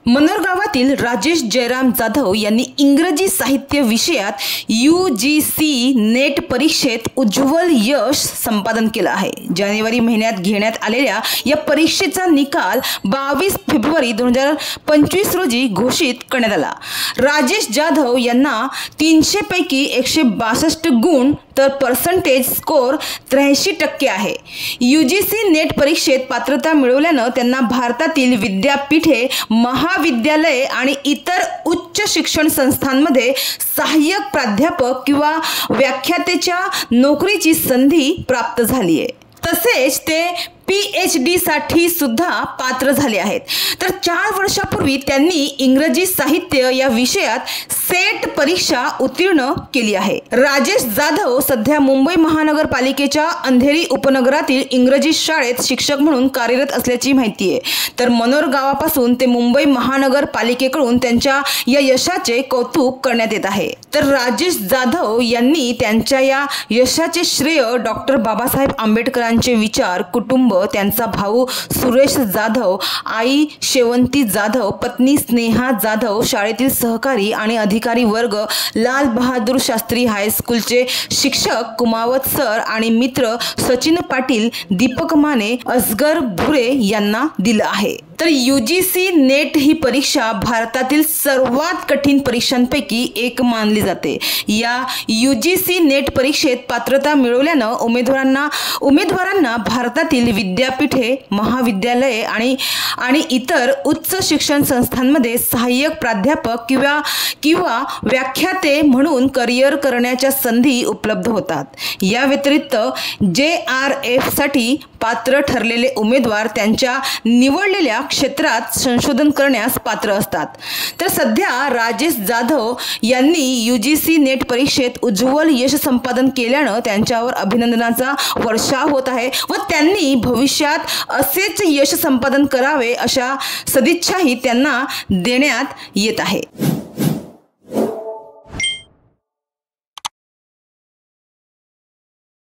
मनोर गावातील राजेश जयराम जाधव यांनी इंग्रजी साहित्य विषयात UGC नेट परीक्षेत उज्ज्वल यश संपादन केलं आहे। जानेवारी महिन्यात घेण्यात आलेल्या या परीक्षेचा निकाल 22 फेब्रुवारी 2025 रोजी घोषित करण्यात आला। राजेश जाधव यांना 300 पैकी 162 गुण तर पर्सेंटेज स्कोर 83% आहे। UGC नेट परीक्षेत पात्रता मिळवल्यानं त्यांना भारतातील विद्यापीठे, महाविद्यालये आणि इतर उच्च शिक्षण संस्थांमध्ये सहाय्यक प्राध्यापक किंवा व्याख्यात्याच्या नोकरीची संधी प्राप्त झाली आहे। तसेच ते PhD साठी सुद्धा पात्र झाले आहेत। तर 4 वर्षापूर्वी त्यांनी इंग्रजी साहित्य या विषयात सेट परीक्षा उत्तीर्ण केली आहे। राजेश जाधव सध्या मुंबई महानगरपालिकेच्या अंधेरी उपनगरातील इंग्रजी शाळेत शिक्षक म्हणून कार्यरत असल्याची माहिती आहे। तर मनोर गावापासून ते मुंबई महानगरपालिकेकडून त्यांच्या या यशाचे कौतुक करण्यात येत आहे। तर राजेश जाधव यांनी त्यांच्या या यशाचे श्रेय डॉक्टर बाबासाहेब आंबेडकरांचे विचार, कुटुंब, त्यांचा भाऊ सुरेश जाधव, आई शेवंती जाधव, पत्नी स्नेहा जाधव, शाळेतील सहकारी आणि अधिकारी वर्ग, लाल बहादूर शास्त्री हायस्कूलचे शिक्षक कुमावत सर आणि मित्र सचिन पाटील, दीपक माने, असगर भुरे यांना दिलं आहे। तर UGC नेट ही परीक्षा भारतातील सर्वात कठीण परीक्षांपैकी एक मानली जाते। या UGC नेट परीक्षेत पात्रता मिळवल्यानं उमेदवारांना भारतातील विद्यापीठे, महाविद्यालये आणि इतर उच्च शिक्षण संस्थांमध्ये सहाय्यक प्राध्यापक किंवा व्याख्याते म्हणून करिअर करण्याच्या संधी उपलब्ध होतात। या व्यतिरिक्त JRF साठी पात्र ठरलेले उमेदवार त्यांच्या निवडलेल्या क्षेत्रात संशोधन करण्यास पात्र असतात। तर सध्या राजेश जाधव यांनी UGC नेट परीक्षेत उज्ज्वल यश संपादन केल्यानं त्यांच्यावर अभिनंदनाचा वर्षाव होत आहे व त्यांनी भविष्यात असेच यश संपादन करावे अशा सदिच्छाही त्यांना देण्यात येत आहे।